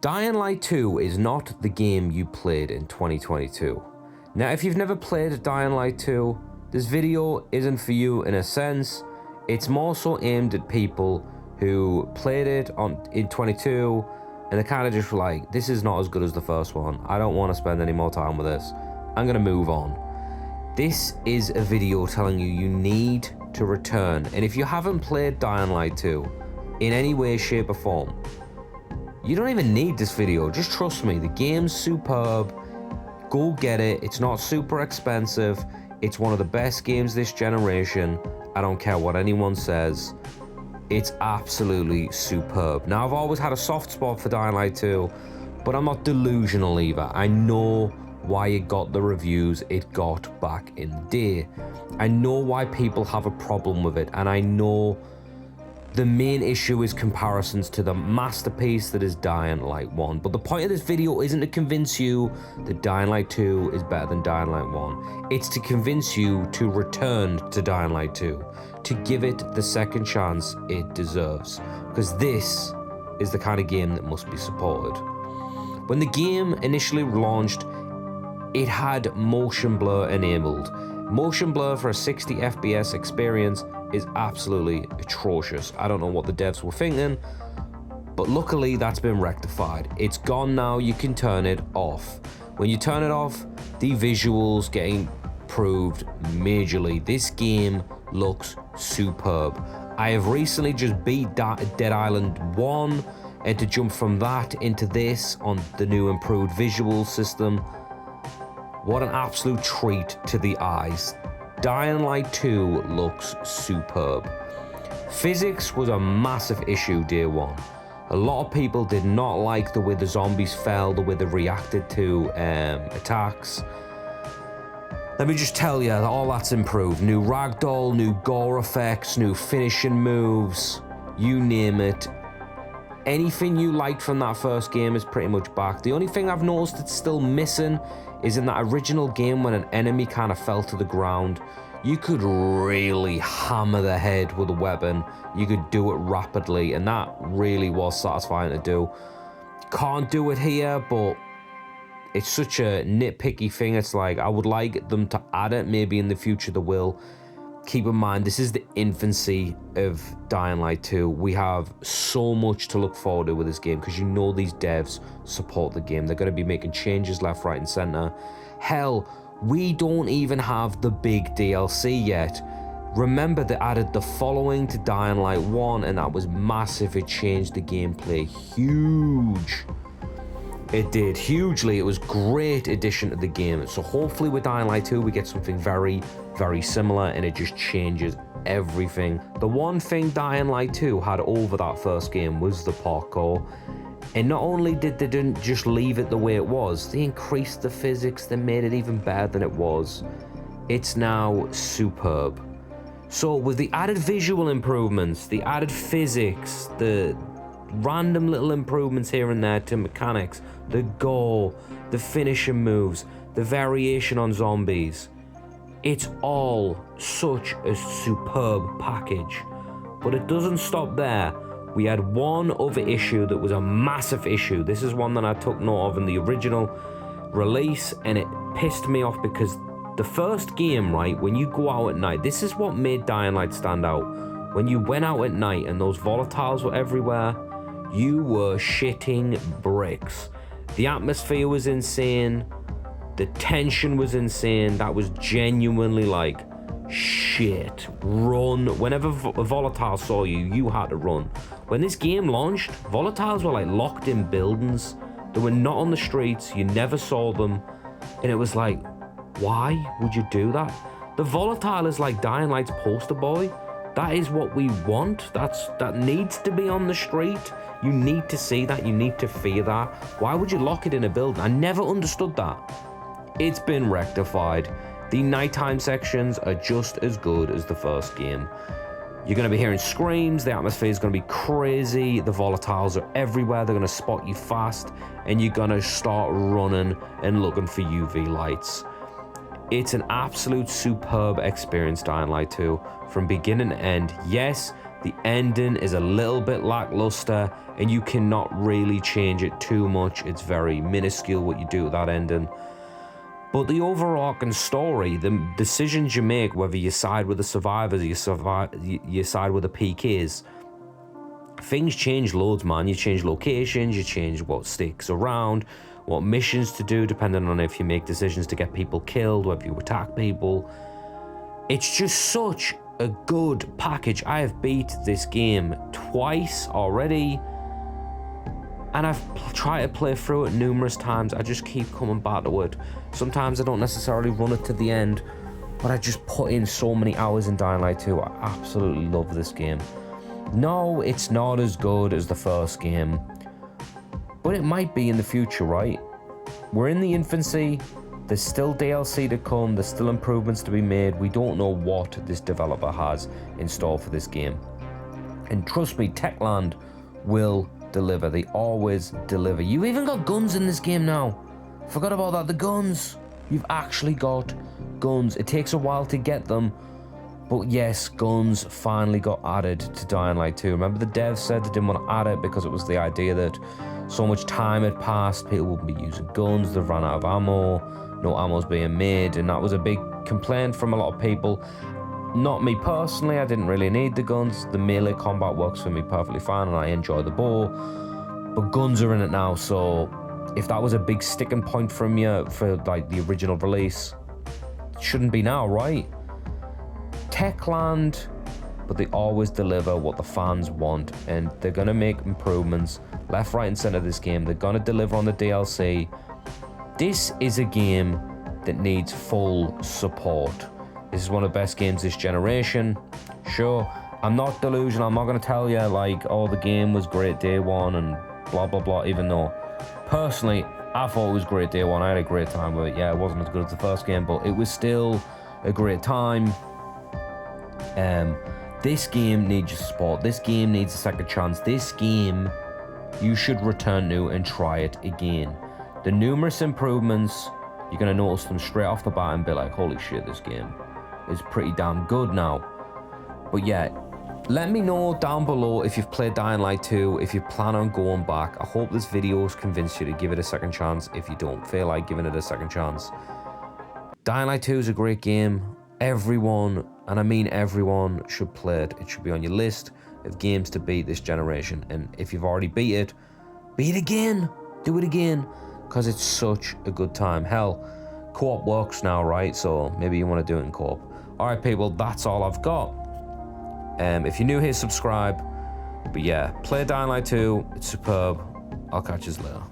Dying Light 2 is not the game you played in 2022. Now, if you've never played Dying Light 2, this video isn't for you in a sense. It's more so aimed at people who played it in 22 and they're kind of just like, this is not as good as the first one. I don't want to spend any more time with this. I'm going to move on. This is a video telling you you need to return. And if you haven't played Dying Light 2 in any way, shape or form, you don't even need this video. Just trust me, the game's superb. Go get it. It's not super expensive. It's one of the best games this generation. I don't care what anyone says. It's absolutely superb. Now, I've always had a soft spot for Dying Light 2, but I'm not delusional either. I know why it got the reviews it got back in the day. I know why people have a problem with it, and I know the main issue is comparisons to the masterpiece that is Dying Light 1. But the point of this video isn't to convince you that Dying Light 2 is better than Dying Light 1. It's to convince you to return to Dying Light 2, to give it the second chance it deserves. Because this is the kind of game that must be supported. When the game initially launched, it had motion blur enabled. Motion blur for a 60 FPS experience is absolutely atrocious. I don't know what the devs were thinking, but luckily that's been rectified. It's gone now, you can turn it off. When you turn it off, the visuals get improved majorly. This game looks superb. I have recently just beat Dead Island 1, and to jump from that into this on the new improved visual system, what an absolute treat to the eyes. Dying Light 2 looks superb. Physics was a massive issue day one. A lot of people did not like the way the zombies fell, the way they reacted to attacks. Let me just tell you, all that's improved. New ragdoll, new gore effects, new finishing moves, you name it. Anything you liked from that first game is pretty much back. The only thing I've noticed that's still missing is in that original game when an enemy kind of fell to the ground, you could really hammer the head with a weapon. You could do it rapidly, and that really was satisfying to do. Can't do it here, but it's such a nitpicky thing. It's like, I would like them to add it. Maybe in the future they will. Keep in mind, this is the infancy of Dying Light 2. We have so much to look forward to with this game because you know these devs support the game. They're going to be making changes left, right, and center. Hell, we don't even have the big DLC yet. Remember, they added the following to Dying Light 1, and that was massive. It changed the gameplay huge. It did hugely. It was a great addition to the game. So hopefully with Dying Light 2 we get something very, very similar, and it just changes everything. The one thing Dying Light 2 had over that first game was the parkour. And not only did they didn't just leave it the way it was, they increased the physics, they made it even better than it was. It's now superb. So with the added visual improvements, the added physics, the random little improvements here and there to mechanics, the gore, the finishing moves, the variation on zombies, it's all such a superb package. But it doesn't stop there. We had one other issue that was a massive issue. This is one that I took note of in the original release, and it pissed me off because the first game, right, when you go out at night, this is what made Dying Light stand out. When you went out at night and those volatiles were everywhere, you were shitting bricks. The atmosphere was insane. The tension was insane. That was genuinely like, shit, run. Whenever a volatile saw you, you had to run. When this game launched, volatiles were like locked in buildings. They were not on the streets. You never saw them. And it was like, why would you do that? The volatile is like Dying Light's poster boy. That is what we want. That needs to be on the street. You need to see that. You need to fear that. Why would you lock it in a building? I never understood that. It's been rectified. The nighttime sections are just as good as the first game. You're going to be hearing screams. The atmosphere is going to be crazy. The volatiles are everywhere. They're going to spot you fast, and you're going to start running and looking for UV lights. It's an absolute superb experience, Dying Light 2, from beginning to end. Yes, The ending is a little bit lackluster, and you cannot really change it too much. It's very minuscule what you do with that ending. But the overarching story, the decisions you make, whether you side with the survivors or you side with the PKs, things change loads, man. You change locations, you change what sticks around, what missions to do, depending on if you make decisions to get people killed, whether you attack people. It's just such a good package. I have beat this game twice already, and I've tried to play through it numerous times. I just keep coming back to it. Sometimes I don't necessarily run it to the end, but I just put in so many hours in Dying Light 2. I absolutely love this game. No, it's not as good as the first game, but it might be in the future, right? We're in the infancy. There's still DLC to come. There's still improvements to be made. We don't know what this developer has in store for this game. And trust me, Techland will deliver. They always deliver. You even got guns in this game now. Forgot about that. The guns. You've actually got guns. It takes a while to get them, but yes, guns finally got added to Dying Light 2. Remember, the devs said they didn't want to add it because it was the idea that so much time had passed, people wouldn't be using guns, they've run out of ammo, no ammo's being made, and that was a big complaint from a lot of people. Not me personally, I didn't really need the guns. The melee combat works for me perfectly fine, and I enjoy the bow, but guns are in it now, so if that was a big sticking point from you for like the original release, it shouldn't be now, right? Techland, but they always deliver what the fans want, and they're going to make improvements left, right, and center of this game. They're going to deliver on the DLC. This is a game that needs full support. This is one of the best games this generation. Sure, I'm not delusional. I'm not going to tell you, like, oh, the game was great day one and blah, blah, blah, even though, personally, I thought it was great day one. I had a great time with it. Yeah, it wasn't as good as the first game, but it was still a great time. This game needs your support. This game needs a second chance. This game you should return to and try it again. The numerous improvements, you're going to notice them straight off the bat and be like, holy shit, this game is pretty damn good now. But yeah, let me know down below if you've played Dying Light 2, if you plan on going back. I hope this video has convinced you to give it a second chance if you don't feel like giving it a second chance. Dying Light 2 is a great game. Everyone, and I mean everyone, should play it. It should be on your list of games to beat this generation. And if you've already beat it again. Do it again, because it's such a good time. Hell, co-op works now, right? So maybe you want to do it in co-op. All right, people, that's all I've got. If you're new here, subscribe. But yeah, play Dying Light 2. It's superb. I'll catch you later.